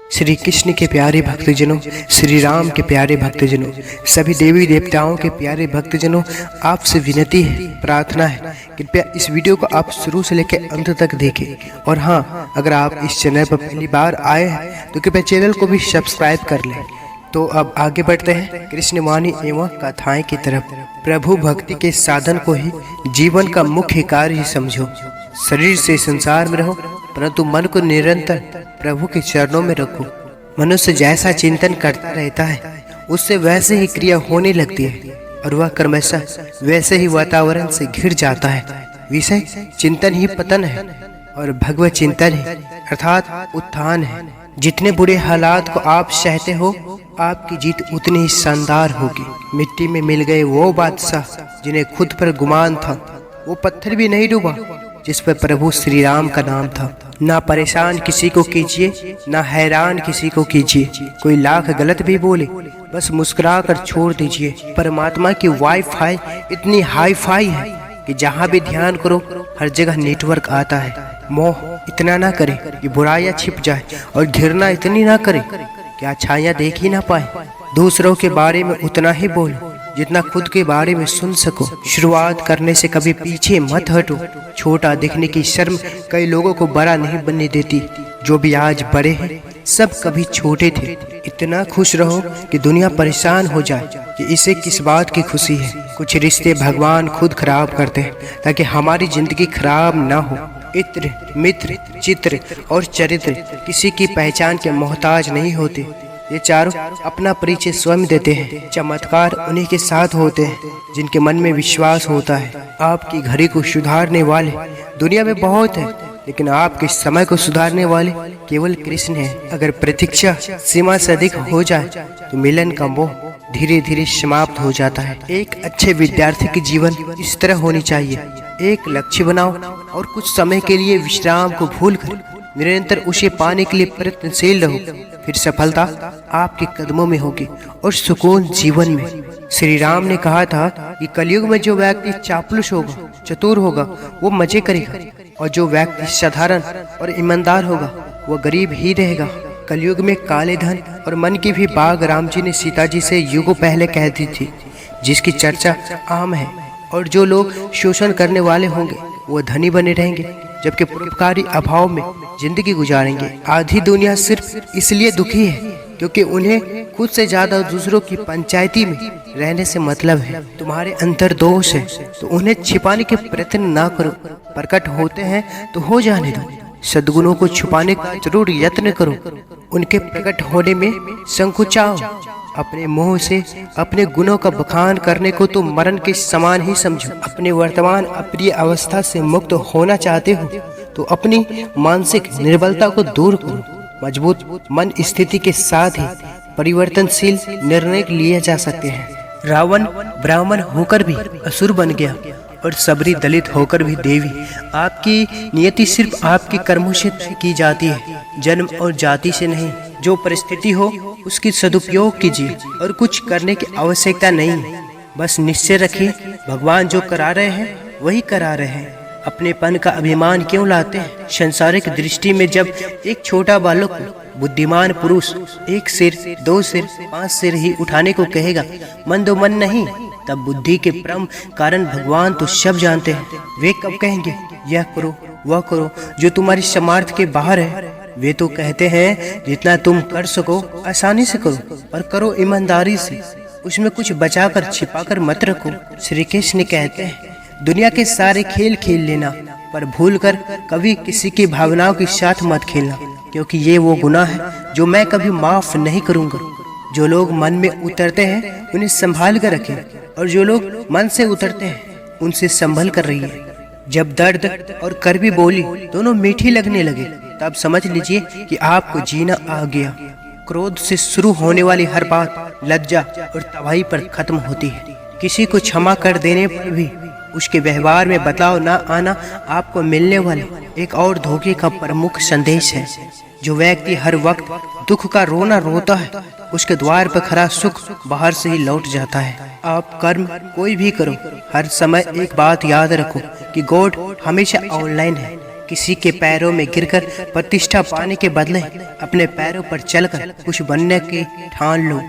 श्री कृष्ण के प्यारे भक्तजनों, श्री राम के प्यारे भक्तजनों, सभी देवी देवताओं के प्यारे भक्तजनों, आपसे विनती है, प्रार्थना है, कृपया इस वीडियो को आप शुरू से लेकर अंत तक देखें। और हाँ, अगर आप इस चैनल पर पहली बार आए हैं तो कृपया चैनल को भी सब्सक्राइब कर लें। तो अब आगे बढ़ते हैं कृष्ण वाणी एवं कथाएं की तरफ। प्रभु भक्ति के साधन को ही जीवन का मुख्य कार्य समझो। शरीर से संसार में रहो, परंतु मन को निरंतर प्रभु के चरणों में रखो। मनुष्य जैसा चिंतन करता रहता है, उससे वैसे ही क्रिया होने लगती है और वह क्रमशः वैसे ही वातावरण से घिर जाता है। विषय चिंतन ही पतन है और भगवत चिंतन ही अर्थात उत्थान है। जितने बुरे हालात को आप सहते हो, आपकी जीत उतनी ही शानदार होगी। मिट्टी में मिल गए वो बादशाह जिन्हें खुद पर गुमान था, वो पत्थर भी नहीं डूबा जिस पर प्रभु श्री राम का नाम था। ना परेशान किसी को कीजिए, ना हैरान किसी को कीजिए। कोई लाख गलत भी बोले, बस मुस्कुरा कर छोड़ दीजिए। परमात्मा की वाईफाई इतनी हाई फाई है कि जहाँ भी ध्यान करो हर जगह नेटवर्क आता है। मोह इतना ना करे कि बुराइयां छिप जाए, और घृणा इतनी ना करे कि अच्छाइयां देख ही ना पाए। दूसरों के बारे में उतना ही बोलो जितना खुद के बारे में सुन सको। शुरुआत करने से कभी पीछे मत हटो। छोटा दिखने की शर्म कई लोगों को बड़ा नहीं बनने देती। जो भी आज बड़े हैं, सब कभी छोटे थे। इतना खुश रहो कि दुनिया परेशान हो जाए कि इसे किस बात की खुशी है। कुछ रिश्ते भगवान खुद खराब करते हैं ताकि हमारी जिंदगी खराब ना हो। इत्र, मित्र, चित्र और चरित्र किसी की पहचान के मोहताज नहीं होते। ये चारों अपना परिचय स्वयं देते हैं। चमत्कार उन्हीं के साथ होते हैं जिनके मन में विश्वास होता है। आपकी घड़ी को सुधारने वाले दुनिया में बहुत है, लेकिन आपके समय को सुधारने वाले केवल कृष्ण हैं। अगर प्रतीक्षा सीमा से अधिक हो जाए तो मिलन का मोह धीरे धीरे समाप्त हो जाता है। एक अच्छे विद्यार्थी की जीवन इस तरह होनी चाहिए। एक लक्ष्य बनाओ और कुछ समय के लिए विश्राम को भूलकर निरंतर उसे पाने के लिए प्रयत्नशील रहो। फिर सफलता आपके कदमों में होगी और सुकून जीवन में। श्री राम ने कहा था कि कलयुग में जो व्यक्ति चापलूस होगा, चतुर होगा, वो मजे करेगा, और जो व्यक्ति साधारण और ईमानदार होगा वो गरीब ही रहेगा। कलयुग में काले धन और मन की भी बाग राम जी ने सीता जी से युगों पहले कह दी थी, जिसकी चर्चा आम है। और जो लोग शोषण करने वाले होंगे वो धनी बने रहेंगे, जबकि परोपकारी अभाव में जिंदगी गुजारेंगे। आधी दुनिया सिर्फ इसलिए दुखी है क्योंकि उन्हें खुद से ज्यादा दूसरों की पंचायती में रहने से मतलब है। तुम्हारे अंदर दोष है तो उन्हें छिपाने के प्रयत्न ना करो। प्रकट होते हैं तो हो जाने दो। सद्गुणों को छुपाने का जरूर यत्न करो। उनके प्रकट होने में संकुचाओ। अपने मुंह से अपने गुणों का बखान करने को तो मरण के समान ही समझो। अपने वर्तमान अप्रिय अवस्था से मुक्त होना चाहते हो तो अपनी मानसिक निर्बलता को दूर करो। मजबूत मन स्थिति के साथ ही परिवर्तनशील निर्णय लिए जा सकते हैं। रावण ब्राह्मण होकर भी असुर बन गया और सबरी दलित होकर भी देवी। आपकी नियति सिर्फ आपके कर्मों से तय की जाती है, जन्म और जाति से नहीं। जो परिस्थिति हो उसकी सदुपयोग कीजिए और कुछ करने की आवश्यकता नहीं है। बस निश्चय रखिए, भगवान जो करा रहे हैं वही करा रहे हैं। अपनेपन का अभिमान क्यों लाते हैं? सांसारिक दृष्टि में जब एक छोटा बालक को बुद्धिमान पुरुष एक सिर, दो सिर, 5 सिर ही उठाने को कहेगा, मन दो मन नहीं, तब बुद्धि के परम कारण भगवान तो सब जानते हैं। वे कब कहेंगे यह करो वह करो जो तुम्हारी सामर्थ्य के बाहर है? वे तो कहते हैं जितना तुम कर सको आसानी से करो, पर करो ईमानदारी से। उसमें कुछ बचाकर छिपाकर मत रखो। श्री कृष्ण कहते हैं दुनिया के सारे खेल खेल लेना, पर भूलकर कभी किसी की भावनाओं के साथ मत खेलना, क्योंकि ये वो गुनाह है जो मैं कभी माफ नहीं करूँगा। जो लोग मन में उतरते हैं उन्हें संभाल कर रखें, और जो लोग मन से उतरते हैं उनसे संभल कर रहिए। जब दर्द और कड़वी बोली दोनों मीठी लगने लगे तब समझ लीजिए कि आपको जीना आ गया। क्रोध से शुरू होने वाली हर बात लज्जा और तबाही पर खत्म होती है। किसी को क्षमा कर देने पर भी उसके व्यवहार में बदलाव न आना आपको मिलने वाले एक और धोखे का प्रमुख संदेश है। जो व्यक्ति हर वक्त दुख का रोना रोता है, उसके द्वार पर खड़ा सुख बाहर से ही लौट जाता है। आप कर्म कोई भी करो, हर समय एक बात याद रखो कि गॉड हमेशा ऑनलाइन है। किसी के पैरों में गिरकर प्रतिष्ठा पाने के बदले अपने पैरों पर चलकर कुछ बनने की ठान लो।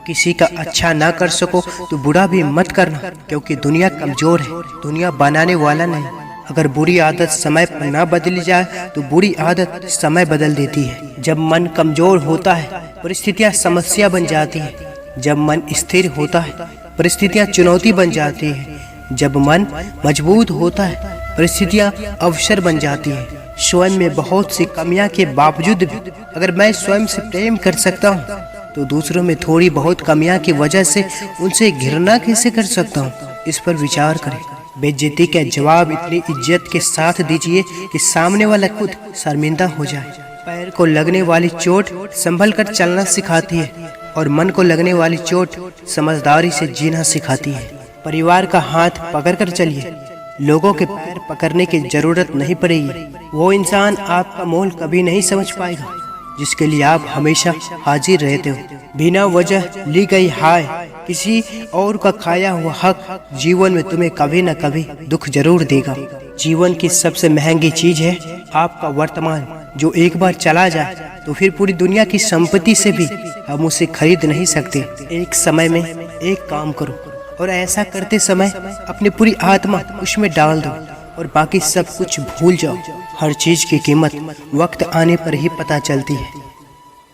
किसी का अच्छा ना कर सको तो बुरा भी मत करना, क्योंकि दुनिया कमजोर है, दुनिया बनाने वाला नहीं। अगर बुरी आदत समय पर ना बदली जाए तो बुरी आदत समय बदल देती है। जब मन कमजोर होता है परिस्थितियाँ समस्या बन जाती है। जब मन स्थिर होता है परिस्थितियाँ चुनौती बन जाती है। जब मन मजबूत होता है परिस्थितियाँ अवसर बन जाती है। स्वयं में बहुत सी कमियां के बावजूद भी अगर मैं स्वयं से प्रेम कर सकता हूँ तो दूसरों में थोड़ी बहुत कमियां की वजह से उनसे घृणा कैसे कर सकता हूँ? इस पर विचार करें। बेइज्जती का जवाब इतनी इज्जत के साथ दीजिए कि सामने वाला खुद शर्मिंदा हो जाए। पैर को लगने वाली चोट संभल कर चलना सिखाती है और मन को लगने वाली चोट समझदारी से जीना सिखाती है। परिवार का हाथ पकड़कर चलिए, लोगों के पैर पकड़ने की जरूरत नहीं पड़ेगी। वो इंसान आपका मोल कभी नहीं समझ पाएगा जिसके लिए आप हमेशा हाजिर रहते हो। बिना वजह ली गई हाय, किसी और का खाया हुआ हक जीवन में तुम्हें कभी न कभी दुख जरूर देगा। जीवन की सबसे महंगी चीज है आपका वर्तमान, जो एक बार चला जाए तो फिर पूरी दुनिया की संपत्ति से भी हम उसे खरीद नहीं सकते। एक समय में एक काम करो और ऐसा करते समय अपनी पूरी आत्मा उसमें डाल दो और बाकी सब कुछ भूल जाओ। हर चीज की कीमत वक्त आने पर ही पता चलती है।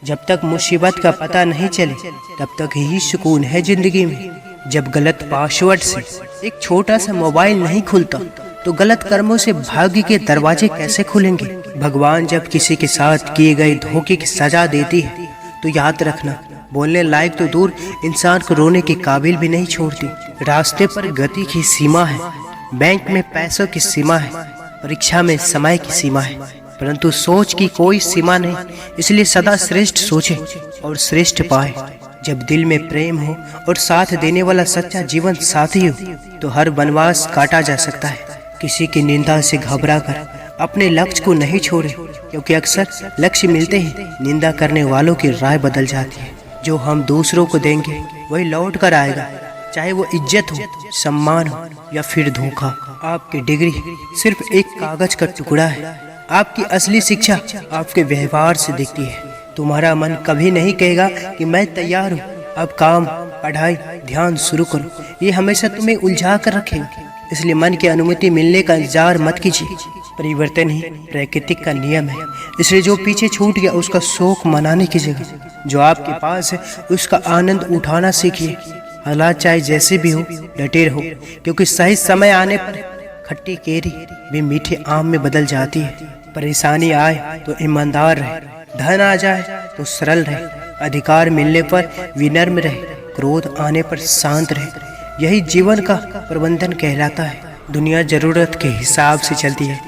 जब तक मुसीबत का पता नहीं चले तब तक ही सुकून है जिंदगी में। जब गलत पासवर्ड से एक छोटा सा मोबाइल नहीं खुलता तो गलत कर्मों से भाग्य के दरवाजे कैसे खुलेंगे? भगवान जब किसी के साथ किए गए धोखे की सजा देती है तो याद रखना, बोलने लायक तो दूर इंसान को रोने के काबिल भी नहीं छोड़ती। रास्ते पर गति की सीमा है, बैंक में पैसों की सीमा है, परीक्षा में समय की सीमा है, परंतु सोच की कोई सीमा नहीं। इसलिए सदा श्रेष्ठ सोचे और श्रेष्ठ पाए। जब दिल में प्रेम हो और साथ देने वाला सच्चा जीवन साथी हो तो हर वनवास काटा जा सकता है। किसी की निंदा से घबरा कर अपने लक्ष्य को नहीं छोड़े, क्योंकि अक्सर लक्ष्य मिलते ही निंदा करने वालों की राय बदल जाती है। जो हम दूसरों को देंगे वही लौट कर आएगा, चाहे वो इज्जत हो, सम्मान हो या फिर धोखा। आपकी डिग्री सिर्फ एक कागज का टुकड़ा है, आपकी असली शिक्षा आपके व्यवहार से दिखती है। तुम्हारा मन कभी नहीं कहेगा कि मैं तैयार हूँ, अब काम, पढ़ाई, ध्यान शुरू करो। ये हमेशा तुम्हें उलझा कर रखेगा। इसलिए मन की अनुमति मिलने का इंतजार मत कीजिए। परिवर्तन ही प्रकृति का नियम है। इसलिए जो पीछे छूट गया उसका शोक मनाने की जगह जो आपके पास है उसका आनंद उठाना सीखिए। हालात चाहे जैसे भी हो डटे रहो, क्योंकि सही समय आने पर खट्टी केरी भी मीठे आम में बदल जाती है। परेशानी आए तो ईमानदार रहे, धन आ जाए तो सरल रहे, अधिकार मिलने पर विनम्र रहे, क्रोध आने पर शांत रहे। यही जीवन का प्रबंधन कहलाता है। दुनिया जरूरत के हिसाब से चलती है।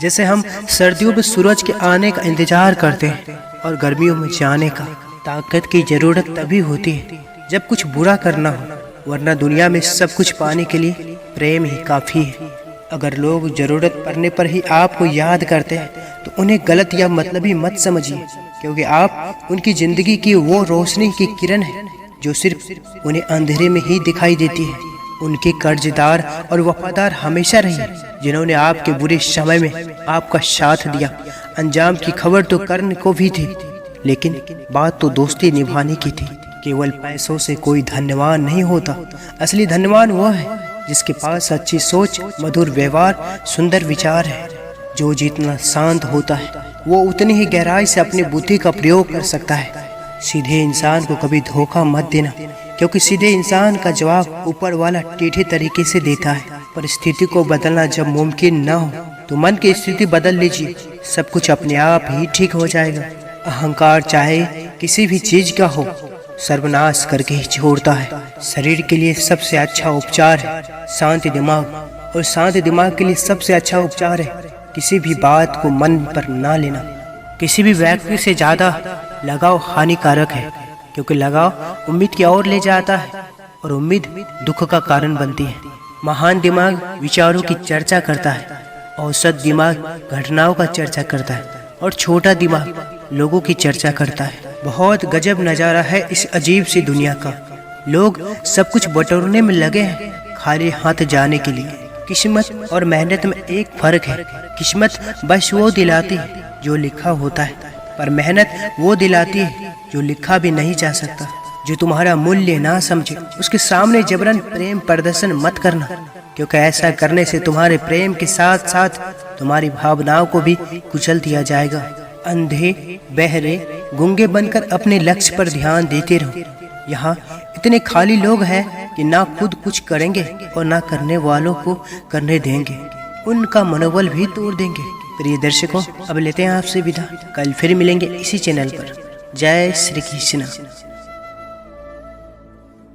जैसे हम सर्दियों में सूरज के आने का इंतजार करते हैं और गर्मियों में जाने का। ताकत की जरूरत तभी होती है जब कुछ बुरा करना हो, वरना दुनिया में सब कुछ पाने के लिए प्रेम ही काफी है। अगर लोग जरूरत पड़ने पर ही आपको याद करते हैं तो उन्हें गलत या मतलबी मत समझिए, क्योंकि आप उनकी जिंदगी की वो रोशनी की किरण है जो सिर्फ उन्हें अंधेरे में ही दिखाई देती है। उनके कर्जदार और वफादार हमेशा रहिए, जिन्होंने आपके बुरे समय में आपका साथ दिया। अंजाम की खबर तो कर्ण को भी थी, लेकिन बात तो दोस्ती निभाने की थी। केवल पैसों से कोई धन्यवान नहीं होता। असली धन्यवान वह है जिसके पास अच्छी सोच, मधुर व्यवहार, सुंदर विचार है। जो जितना शांत होता है वो उतनी ही गहराई से अपनी बुद्धि का प्रयोग कर सकता है। सीधे इंसान को कभी धोखा मत देना, क्योंकि सीधे इंसान का जवाब ऊपर वाला टेढ़े तरीके से देता है। परिस्थिति को बदलना जब मुमकिन न हो तो मन की स्थिति बदल लीजिए, सब कुछ अपने आप ही ठीक हो जाएगा। अहंकार चाहे किसी भी चीज का हो, सर्वनाश करके ही छोड़ता है। शरीर के लिए सबसे अच्छा उपचार है शांति दिमाग, और शांति दिमाग के लिए सबसे अच्छा उपचार है किसी भी बात को मन पर ना लेना। किसी भी व्यक्ति से ज्यादा लगाव हानिकारक है, क्योंकि लगाव उम्मीद की ओर ले जाता है और उम्मीद दुख का कारण बनती है। महान दिमाग विचारों की चर्चा करता है, औसत दिमाग घटनाओं का चर्चा करता है, और छोटा दिमाग लोगों की चर्चा करता है। बहुत गजब नज़ारा है इस अजीब सी दुनिया का। लोग सब कुछ बटोरने में लगे हैं खाली हाथ जाने के लिए। किस्मत और मेहनत में एक फर्क है। किस्मत बस वो दिलाती है जो लिखा होता है, पर मेहनत वो दिलाती है जो लिखा भी नहीं जा सकता। जो तुम्हारा मूल्य ना समझे उसके सामने जबरन प्रेम प्रदर्शन मत करना, क्योंकि ऐसा करने से तुम्हारे प्रेम के साथ साथ तुम्हारी भावनाओं को भी कुचल दिया जाएगा। अंधे, बहरे, गूंगे बनकर अपने लक्ष्य पर ध्यान देते रहो। यहाँ इतने खाली लोग हैं कि ना खुद कुछ करेंगे और ना करने वालों को करने देंगे, उनका मनोबल भी तोड़ देंगे। प्रिय दर्शकों, अब लेते हैं आपसे विदा। कल फिर मिलेंगे इसी चैनल पर। जय श्री कृष्ण।